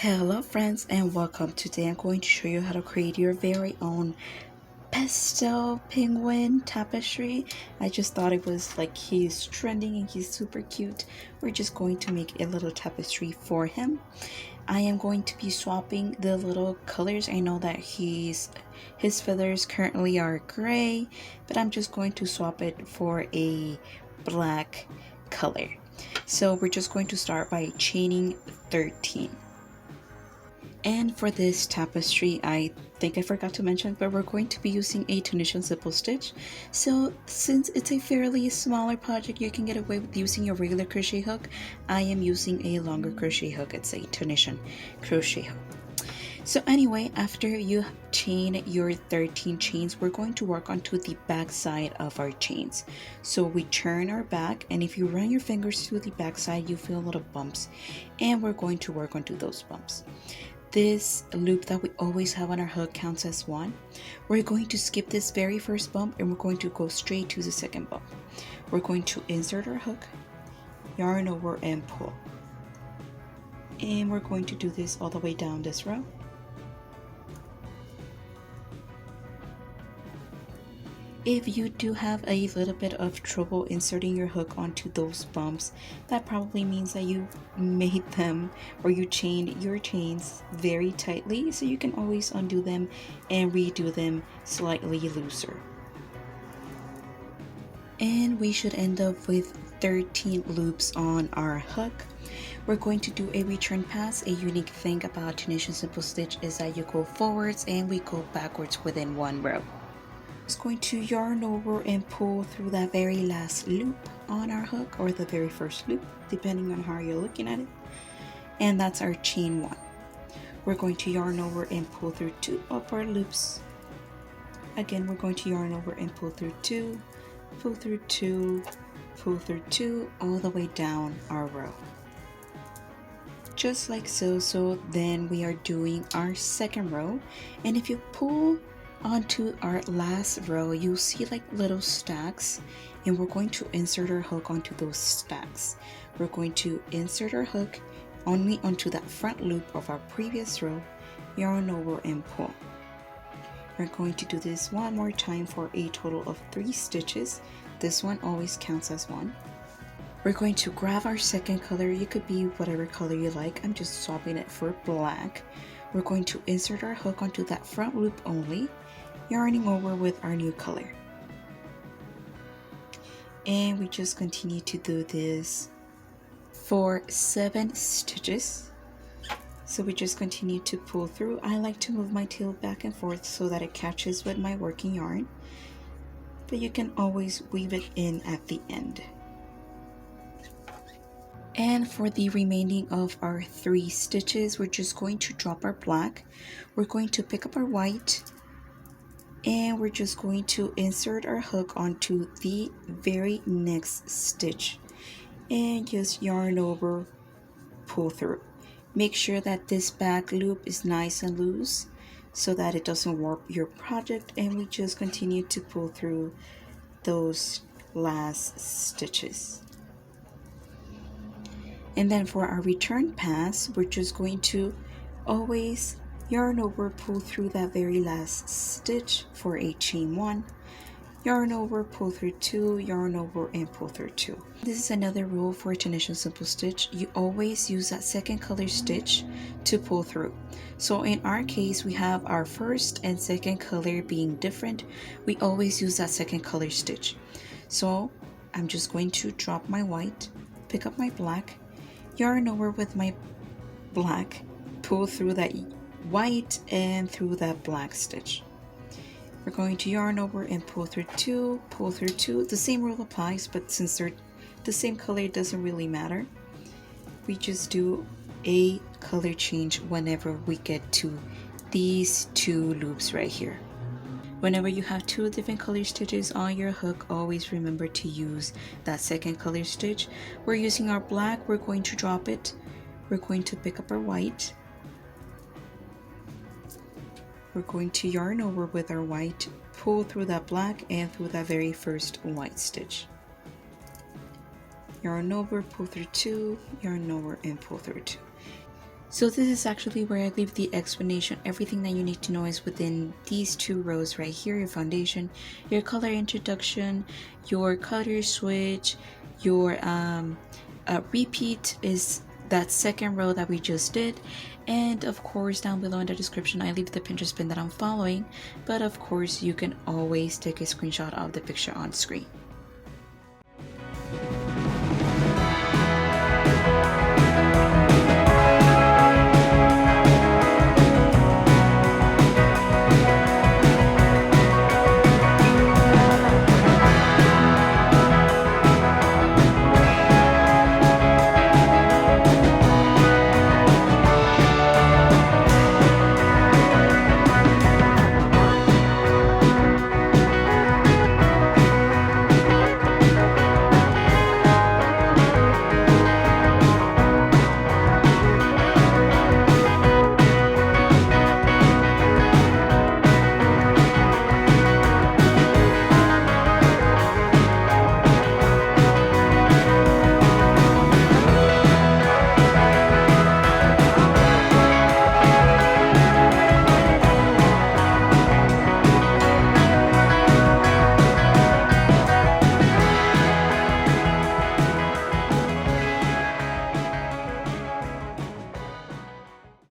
Hello friends and welcome. Today I'm going to show you how to create your very own pesto penguin tapestry. I just thought it was like he's trending and he's super cute. We're just going to make a little tapestry for him. I am going to be swapping the little colors. I know that his feathers currently are gray, but I'm just going to swap it for a black color. So we're just going to start by chaining 13. And for this tapestry, I think I forgot to mention, but we're going to be using a Tunisian simple stitch. So since it's a fairly smaller project, you can get away with using your regular crochet hook. I am using a longer crochet hook. It's a Tunisian crochet hook. So anyway, after you chain your 13 chains, we're going to work onto the back side of our chains. So we turn our back, and if you run your fingers through the back side, you feel little bumps, and we're going to work onto those bumps. This loop that we always have on our hook counts as one. We're going to skip this very first bump and we're going to go straight to the second bump. We're going to insert our hook, yarn over and pull. And we're going to do this all the way down this row. If you do have a little bit of trouble inserting your hook onto those bumps, that probably means that you made them or you chained your chains very tightly, so you can always undo them and redo them slightly looser. And we should end up with 13 loops on our hook. We're going to do a return pass. A unique thing about Tunisian simple stitch is that you go forwards and we go backwards within one row. Just going to yarn over and pull through that very last loop on our hook, or the very first loop depending on how you're looking at it, and that's our chain one. We're going to yarn over and pull through 2 upper loops. Again, we're going to yarn over and pull through 2, pull through 2, pull through 2, all the way down our row, just like so. So then we are doing our second row, and if you pull onto our last row, you'll see like little stacks, and we're going to insert our hook onto those stacks. We're going to insert our hook only onto that front loop of our previous row, yarn over and pull. We're going to do this one more time for a total of 3 stitches. This one always counts as one. We're going to grab our second color. You could be whatever color you like. I'm just swapping it for black. We're going to insert our hook onto that front loop only, yarning over with our new color. And we just continue to do this for 7 stitches. So we just continue to pull through. I like to move my tail back and forth so that it catches with my working yarn, but you can always weave it in at the end. And for the remaining of our 3 stitches, we're just going to drop our black. We're going to pick up our white, and we're just going to insert our hook onto the very next stitch and just yarn over, pull through. Make sure that this back loop is nice and loose so that it doesn't warp your project, and we just continue to pull through those last stitches. And then for our return pass, we're just going to always yarn over, pull through that very last stitch for a chain 1, yarn over, pull through 2, yarn over and pull through 2. This is another rule for Tunisian simple stitch. You always use that second color stitch to pull through. So in our case, we have our first and second color being different. We always use that second color stitch. So I'm just going to drop my white, pick up my black, yarn over with my black, pull through that white and through that black stitch. We're going to yarn over and pull through 2, pull through 2. The same rule applies, but since they're the same color, it doesn't really matter. We just do a color change whenever we get to these 2 loops right here. Whenever you have 2 different color stitches on your hook, always remember to use that second color stitch. We're using our black, we're going to drop it. We're going to pick up our white. We're going to yarn over with our white, pull through that black and through that very first white stitch. Yarn over, pull through 2, yarn over and pull through 2. So this is actually where I leave the explanation. Everything that you need to know is within these 2 rows right here: your foundation, your color introduction, your color switch, your repeat is that second row that we just did, and of course down below in the description I leave the Pinterest pin that I'm following, but of course you can always take a screenshot of the picture on screen.